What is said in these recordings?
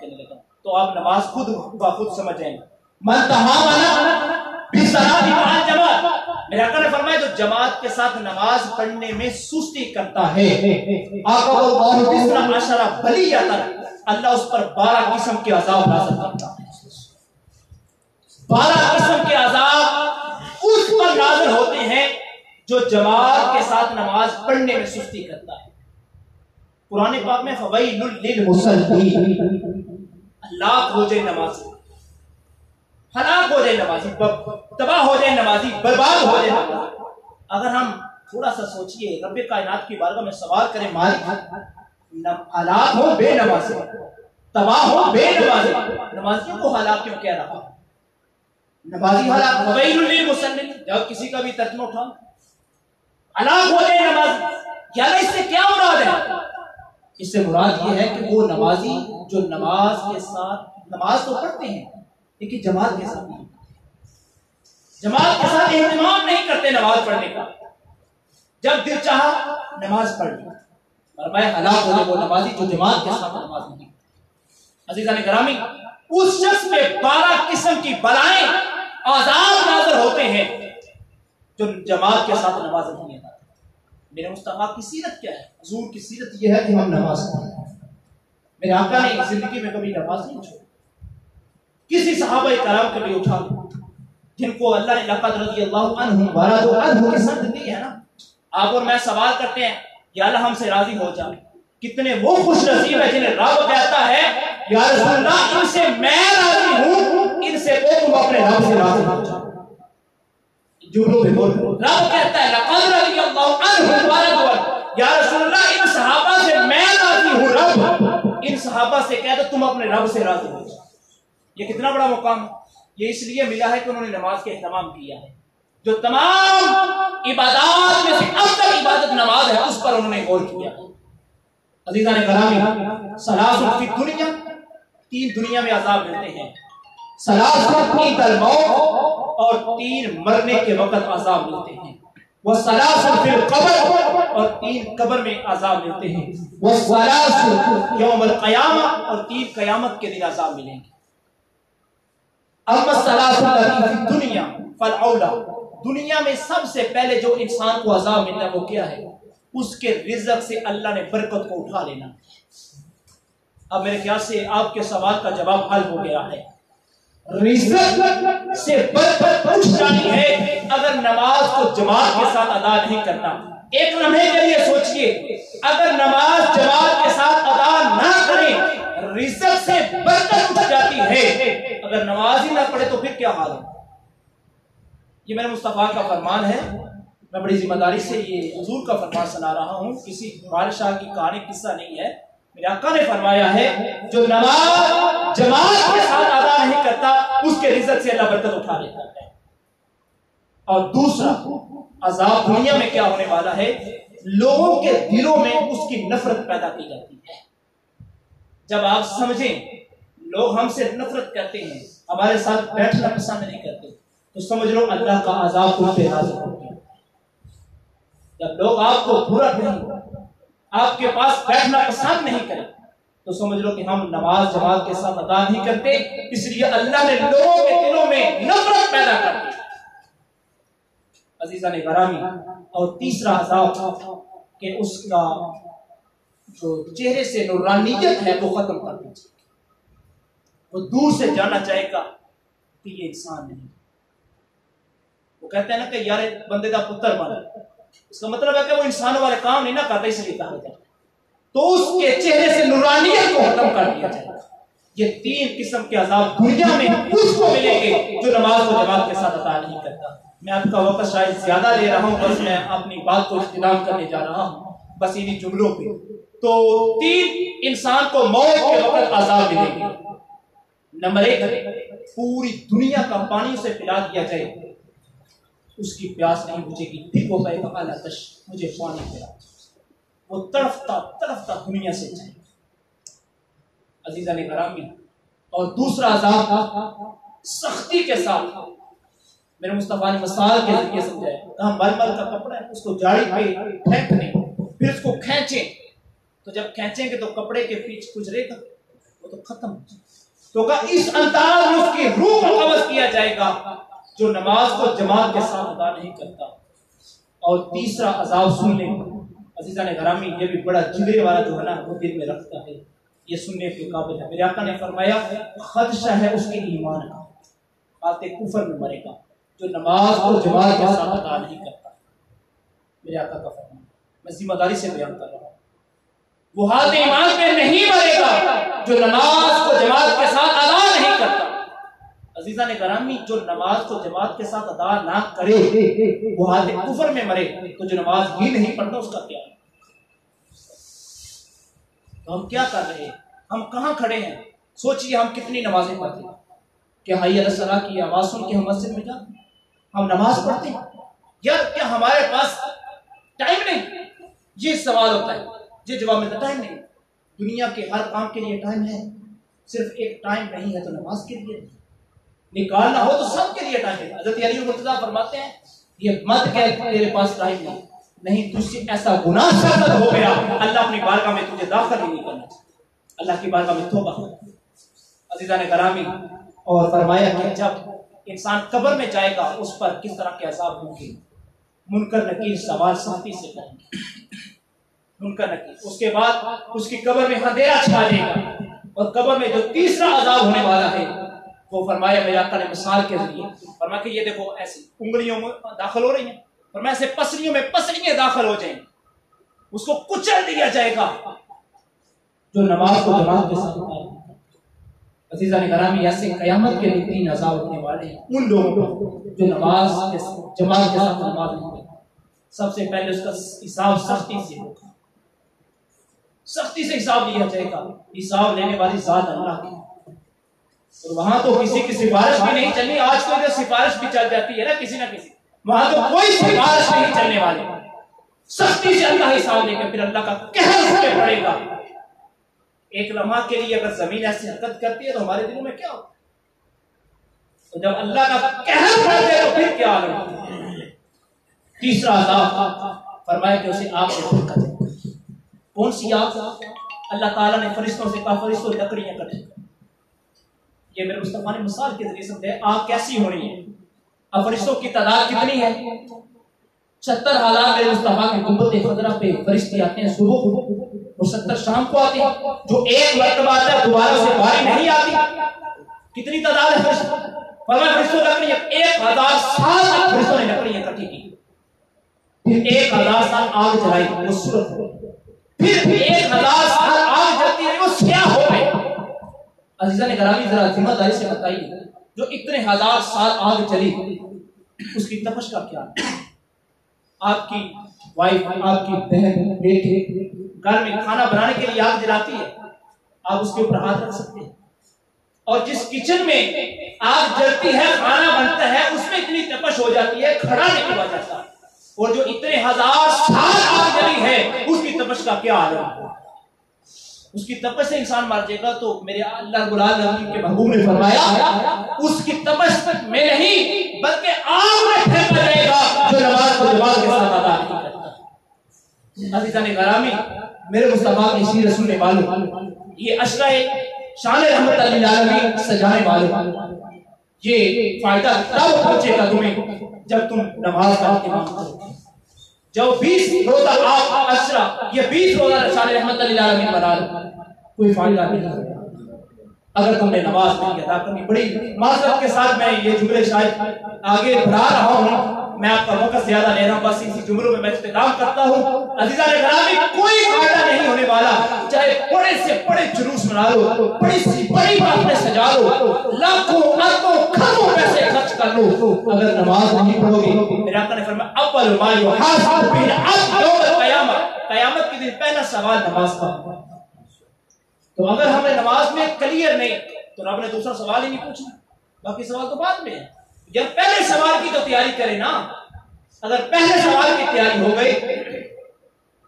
کرنے لگا تو آپ نماز خود بخود سمجھ جائیں. من تہاونا بالصلاۃ مع الجماعۃ، میرے آقا نے فرمایا جو جماعت کے ساتھ نماز پڑھنے میں سستی کرتا ہے آقا اللہ بسم عشرہ بلیۃ، اللہ اس پر 12 قسم کے عذاب نازل کرتا ہے. 12 قسم کے عذاب اس پر نازل ہوتے ہیں جو جماعت کے ساتھ نماز پڑھنے میں سستی کرتا ہے. قرآن پاک میں فویل للمصلین، ہلاک ہو جائے نمازی، ہلاک ہو جائے نمازی، تباہ ہو جائے نمازی، برباد ہو جائے نمازی. اگر ہم تھوڑا سا سوچئے رب کائنات کی بارگاہ میں سوال کریں مالک ہلاک ہو بے نمازی، تباہ ہو بے نمازی، نمازیوں کو ہلاک کیوں کہہ رہا؟ نمازی ہلاک، فویل للمصلین، جب کسی کا بھی ترجمہ اٹھا ہلاک ہو جائے نمازی، یعنی اس سے کیا مراد ہے؟ اس سے مراد یہ ہے کہ وہ نمازی جو نماز کے ساتھ نماز تو پڑھتے ہیں لیکن جماعت کے ساتھ نہیں، جماعت کے ساتھ اہتمام نہیں کرتے نماز پڑھنے کا، جب دل چاہا نماز پڑھ لی. فرمایا ہلاک ہو جائے وہ نمازی جو جماعت کے ساتھ نماز نہیں. عزیزان گرامی، اس شخص پہ 12 قسم کی بلائیں عذاب نازل ہوتے ہیں جو جماعت کے ساتھ نماز نہیں ادا. میرے مصطفیٰ کی سیرت کیا ہے؟ حضور کی سیرت یہ ہے کہ ہم نماز پڑھیں. میرے آقا نے زندگی میں کبھی نماز نہیں چھوڑی. کسی صحابہ کرام کے لیے اٹھا جن کو اللہ نے لقد رضی اللہ عنہم ورضوا عنہ کی سند دی ہے نا، آپ اور میں سوال کرتے ہیں یا اللہ ہم سے راضی ہو جا. کتنے وہ خوش نصیب ہے جنہیں رب کہتا ہے یا رسول اللہ ان سے میں راضی ہوں، ان سے تم اپنے رب سے راضی ہو جا. رب کہتا ہے لقد رضی اللہ عنہم ورضوا عنہ، یا رسول اللہ ان صحابہ سے میں راضی ہوں، رب ان صحابہ سے کہہ دو تم اپنے رب سے راضی ہو جا. یہ کتنا بڑا مقام ہے. یہ اس لیے ملا ہے کہ انہوں نے نماز کا اہتمام کیا ہے. جو تمام عبادات میں سے افضل عبادت نماز ہے اس پر انہوں نے غور کیا. عزیزان گرامی، ثلاث فی الدنیا، 3 دنیا میں عذاب ملتے ہیں. ثلاث عند الموت، اور 3 مرنے کے وقت عذاب ملتے ہیں. وثلاث فی القبر، اور 3 قبر میں عذاب ملتے ہیں. وثلاث یوم القیامہ، اور 3 قیامت کے دن عذاب ملیں گے. اما الثلاث التي فی الدنیا فالاولی، دنیا میں سب سے پہلے جو انسان کو عذاب ملنا وہ کیا ہے؟ اس کے رزق سے اللہ نے برکت کو اٹھا لینا. اب میرے خیال سے آپ کے سوال کا جواب حل ہو گیا ہے. رزق سے برکت اٹھ جانی ہے اگر نماز کو جماعت کے ساتھ ادا نہیں کرنا. ایک لمحے کے لیے سوچئے، اگر نماز جماعت کے ساتھ ادا نہ کریں رزق سے برکت اٹھ جاتی ہے، اگر نماز ہی نہ پڑھے تو پھر کیا حال ہے؟ یہ میرے مصطفیٰ کا فرمان ہے. میں بڑی ذمہ داری سے یہ حضور کا فرمان سنا رہا ہوں، کسی بادشاہ کی کہانی قصہ نہیں ہے. میرے آقا نے فرمایا ہے جو نماز جماعت کے ساتھ ادا نہیں کرتا اس کے رزق سے اللہ برکت اٹھا لیتا ہے. اور دوسرا عذاب دنیا میں کیا ہونے والا ہے؟ لوگوں کے دلوں میں اس کی نفرت پیدا کی جاتی ہے. جب آپ سمجھیں لوگ ہم سے نفرت کرتے ہیں، ہمارے ساتھ بیٹھنا پسند نہیں کرتے، تو سمجھ لو اللہ کا عذاب تم پہ نازل ہو گیا. جب لوگ آپ کو برا نہیں، آپ کے پاس بیٹھنا پسند نہیں کریں، تو سمجھ لو کہ ہم نماز جماعت کے ساتھ ادا نہیں کرتے، اس لیے اللہ نے لوگوں کے دلوں میں نفرت پیدا کر دی. عزیزان گرامی، اور تیسرا عذاب کہ اس کا جو چہرے سے نورانیت ہے وہ ختم کر دیجیے. وہ دور سے جانا چاہے گا کہ یہ انسان نہیں. وہ کہتے ہیں نا کہ یار بندے کا پتر بنا، اس کا مطلب ہے کہ وہ انسانوں والے کام نہیں نہ کرتا، اس لیے کہا جاتا ہے. تو اس کے چہرے سے نورانیت کو ختم کر دیا جائے گا. یہ 3 قسم کے عذاب دنیا میں اس کو ملیں گے جو نماز و جماعت کے ساتھ ادا نہیں کرتا. میں آپ کا وقت شاید زیادہ لے رہا ہوں، بس میں اپنی بات کو اختتام کرنے جا رہا ہوں بس انہی جملوں پہ. تو 3 انسان کو موت کے وقت عذاب ملیں گے. نمبر 1، پوری دنیا کا پانی سے پلا دیا جائے، اس کی پیاس نہیں بجھے گی، پھر وہ کہے گا اللہ تش مجھے پانی پلا. وہ تڑپتا دنیا سے جائے. عزیزان گرامی، اور دوسرا عذاب سختی کے ساتھ میرے مصطفیٰ نے مثال کے ذریعے سمجھایا. کہاں ململ کا کپڑا ہے، اس کو جاڑی پہ پھینکنے، پھر اس کو کھینچیں، تو جب کھینچیں گے تو کپڑے کے پیچھے کچھ رہے گا، وہ تو ختم ہو جائے. تو اس انداز میں اس کی روح کو قبض کیا جائے گا جو نماز کو جماعت کے ساتھ ادا نہیں کرتا. اور تیسرا عذاب سن لیں عزیزان گرامی، یہ بھی بڑا جگرے والا جو ہے نا وہ دل میں رکھتا ہے، یہ سننے کے قابل ہے. میرے آقا نے فرمایا خدشہ ہے اس کے ایمان کا، بات کفر میں مرے گا جو نماز کو جماعت کے ساتھ ادا نہیں کرتا. میرے آقا کا فرمان میں ذمہ داری سے بیان کر رہا ہوں، وہ حالت ایمان پہ نہیں مرے گا جو نماز کو جماعت کے ساتھ ادا نہیں کرتا. عزیزان گرامی، جو نماز کو جماعت کے ساتھ ادا نہ کرے وہ حالت کفر میں مرے، تو جو نماز ہی نہیں پڑھتا اس کا کیا ہے؟ تو ہم کیا کر رہے ہیں؟ ہم کہاں کھڑے ہیں؟ سوچئے ہم کتنی نمازیں پڑھتے ہیں کہ حی علی الصلاۃ کی آواز سن کے ہم مسجد میں جاتے ہیں، ہم نماز پڑھتے ہیں یا کیا ہمارے پاس ٹائم نہیں؟ یہ سوال ہوتا ہے، یہ جواب ملتا ٹائم نہیں. دنیا کے ہر کام کے لیے ٹائم ہے، صرف ایک ٹائم نہیں ہے تو نماز کے لیے نکالنا ہو تو سب کے لیے ٹائم ہے. حضرت علی مرتضیٰ فرماتے ہیں یہ مت کہ تیرے پاس ٹائم نہیں، تجھ سے ایسا گناہ شرط ہو گیا اللہ اپنی بارگاہ میں تجھے داخل ہی نہیں کرنا چاہتا. اللہ کی بارگاہ میں توبہ کر. عزیزان گرامی، اور فرمایا کہ جب انسان قبر میں جائے گا اس پر کس طرح کے عذاب ہوں گے. منکر نکیر سوال سختی سے کریں گے، منکر نکیر. اس کے بعد اس کی قبر میں اندھیرا چھا جائے گا. اور قبر میں جو تیسرا عذاب ہونے والا ہے وہ فرمایا میرے آقا نے مثال کے ذریعے فرمایا کہ یہ دیکھو ایسی انگلیوں میں داخل ہو رہی ہیں، فرمایا ایسے پسلیوں میں پسلیاں داخل ہو جائیں، اس کو کچل دیا جائے گا جو نماز کو جماعت کے ساتھ ادا نہیں کرتا. عزیزان گرامی، ایسے قیامت کے لیے 3 عذاب ہونے والے ہیں ان لوگوں کو جو نماز کے جماعت کے ساتھ نماز نہیں کرتا. سب سے پہلے اس کا حساب سختی سے ہوگا، سختی سے حساب لیا جائے گا. حساب لینے والی ذات اللہ کی، اور وہاں تو کسی کی سفارش بھی نہیں چلنی. آج تو جو سفارش بھی چل جاتی ہے نا کسی نہ کسی، وہاں تو کوئی سفارش نہیں چلنے والی. سختی سے اللہ حساب لے گا، پھر اللہ کا قہر اس پہ پڑے گا. ایک لمحہ کے لیے اگر زمین ایسی حرکت کرتی ہے تو ہمارے دلوں میں کیا ہوگا؟ تو جب اللہ کا قہر پڑ جائے تو پھر کیا ہوگا؟ تیسرا عذاب فرمایا کہ اسے آگ سے پھینکا جائے گا. کون سی آگ؟ اللہ تعالیٰ نے فرشتوں سے کہا فرشتوں لکڑیاں کٹیں. یہ میرے مصطفیٰ نے مثال کے ذریعے سمجھایا آگ کیسی ہونی ہے. اب فرشتوں کی تعداد کتنی ہے؟ 70,000 میرے مصطفیٰ کے گنبد خضرا پہ فرشتے آتے ہیں صبح کو، اور 70 شام کو آتے ہیں. جو ایک مرتبہ آتا ہے دوبارہ سے باری نہیں آتی. کتنی تعداد ہے فرشتوں؟ فرمایا فرشتوں لکڑیاں 1000 سال تک فرشتوں نے لکڑیاں اکٹھی کی، پھر 1000 سال آگ جلائی وہ سرخ ہو، پھر 1000 سال آگ جلتی رہی وہ سیاہ ہو گئی. عزیزان گرامی، ذرا ذمہ داری سے بتائیے جو اتنے 1000 سال آگ چلی اس کی تپش کا کیا ہے؟ آپ کی وائف، آپ کی بہن، بیٹے گھر میں کھانا بنانے کے لیے آگ جلاتی ہے، آپ اس کے اوپر ہاتھ رکھ سکتے ہیں؟ اور جس کچن میں آگ جلتی ہے کھانا بنتا ہے اس میں اتنی تپش ہو جاتی ہے کھڑا نہیں ہوا جاتا. اور جو اتنے 1000 سال آگ جلی ہے اس کی تپش کا کیا حال ہے؟ اس کی تپش سے انسان مر جائے گا. تو میرے اللہ رب العالمین کے محبوب نے فرمایا اس کی تپش میں نہیں بلکہ آگ میں پھینکا جائے گا جو نماز کو جماعت کے ساتھ ادا نہیں کرتا. عزیزان گرامی، میرے مصطفیٰ کی سیرت سننے والوں، یہ عشرہ شان رحمت للعالمین سجانے والوں، یہ فائدہ تب پہنچے گا تمہیں جب تم نماز کا اہتمام کرو. جو 20 روزہ آپ عشرہ یہ 20 روزہ شان رحمت للعالمین بنا لو، کوئی فائدہ نہیں ہوگا اگر تم نے نماز نہیں ادا کرنی. بڑی معذرت کے ساتھ میں یہ جملے شاید آگے بڑھا رہا ہوں، میں آپ کا وقت زیادہ لے رہا ہوں، بس اسی جملوں میں اختتام کرتا ہوں. عزیزان گرامی، کوئی فائدہ نہیں ہونے والا چاہے بڑے سے بڑے جلوس بنا لو، بڑی سی بڑی بات میں سجا لو، لاکھوں اربوں کھربوں پیسے خرچ کر لو، اگر نماز نہیں پڑھو گے میرے آقا نے فرمایا اول ما یحاسب به العبد یوم القیامہ، قیامت کے دن پہلا سوال نماز کا. تو اگر ہم نے نماز میں کلیئر نہیں تو رب نے دوسرا سوال ہی نہیں پوچھنا، باقی سوال تو بعد میں ہے. جب پہلے سوال کی تو تیاری کرے نا. اگر پہلے سوال کی تیاری ہو گئی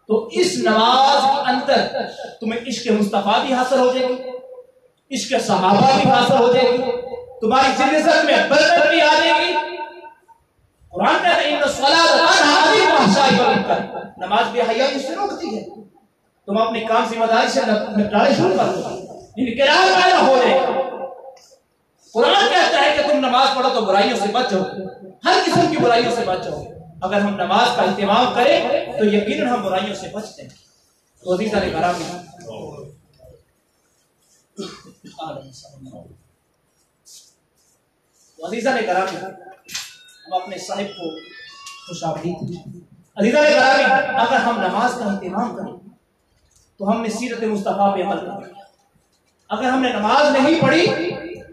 تو اس نماز کے اندر تمہیں عشق مصطفیٰ بھی حاصل ہو جائے گی، عشق صحابہ بھی حاصل ہو جائے گی، تمہاری زندگی میں برکت بھی آ جائے گی. قرآن کہتا ہے ان الصلاۃ تنہی عن الفحشاء والمنکر، نماز بے حیائی سے روکتی ہے. تم اپنے کام ذمہ داری سے نپٹانے شروع کر دو. انقلاب پیدا ہو جائے گا۔ قرآن کہتا ہے کہ تم نماز پڑھو تو برائیوں سے بچ جاؤ، ہر قسم کی برائیوں سے بچ جاؤ۔ اگر ہم نماز کا اہتمام کریں تو یقیناً ہم برائیوں سے بچتے ہیں۔ تو عزیزان گرامی، عزیزان گرامی، ہم اپنے صاحب کو خوش آمدید۔ عزیزان گرامی، اگر ہم نماز کا اہتمام کریں تو ہم نے سیرت مصطفیٰ پہ عمل کرنا ہے۔ اگر ہم نے نماز نہیں پڑھی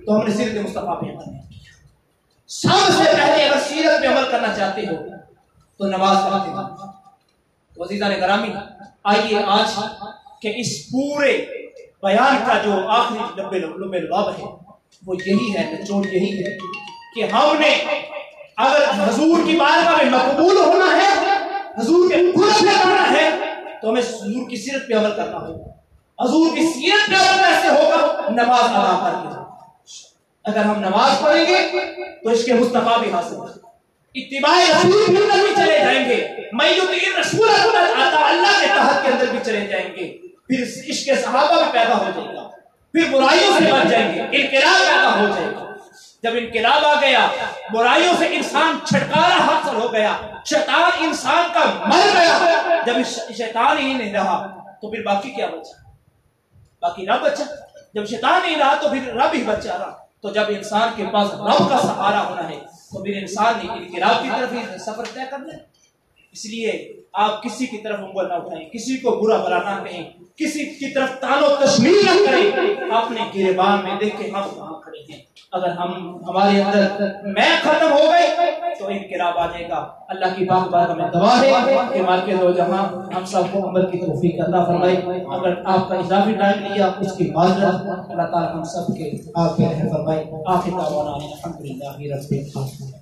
تو ہم نے سیرت مصطفیٰ پہ عمل نہیں کیا۔ سب سے پہلے اگر سیرت پہ عمل کرنا چاہتے ہو تو نماز کا اہتمام کریں۔ تو عزیزان گرامی، آئیے آج کہ اس پورے بیان کا جو آخری لباب ہے وہ یہی ہے، نچوڑ یہی ہے کہ ہم نے اگر حضور کی بارگاہ میں مقبول ہونا ہے، حضور کے قرب میں جانا ہے، تو ہمیں حضور کی سیرت پہ عمل کرنا ہوگا۔ حضور کی سیرت پہ عمل کیسے ہوگا؟ نماز ادا کر کے۔ اگر ہم نماز پڑھیں گے تو اس کے مصطفیٰ بھی حاصل ہوگا، اتباع رسول بھی اندر بھی چلے جائیں گے، میں یطیع رسول اللہ کے تحت کے اندر بھی چلے جائیں گے، پھر عشق صحابہ بھی پیدا ہو جائے گا، پھر برائیوں سے بچ جائیں گے، انقلاب پیدا ہو جائے گا۔ جب انقلاب آ گیا، برائیوں سے انسان چھٹکارا حاصل ہو گیا، شیطان انسان کا مر گیا، جب شیطان ہی نہیں رہا تو پھر باقی کیا بچا؟ باقی رب بچا۔ جب شیطان نہیں رہا تو پھر رب ہی بچا رہا۔ تو جب انسان کے پاس رب کا سہارا ہونا ہے تو پھر انسان نے انقلاب کی طرف ہی سفر طے کرنا ہے۔ اس لیے آپ کسی کی طرف انگل نہ اٹھائیں، کسی کو برا بھلا نہ کہیں، کسی کی طرف تان و تشمیل نہ کریں، اپنے گریبان میں دیکھیں ہم کہاں کھڑے ہیں۔ اگر ہمارے اندر میں ختم ہو گئے تو انقلاب آ جائے گا۔ اللہ کی پاک بارگاہ میں دعا ہے کہ مالک دو جہاں ہم سب کو عمل کی توفیق عطا فرمائے۔ اگر آپ کا اضافی ٹائم لیا اس کی معذرت، اللہ تعالی ہم سب کے آپ پہ رحم فرمائے۔ آخر دعوانا الحمدللہ رب العالمین۔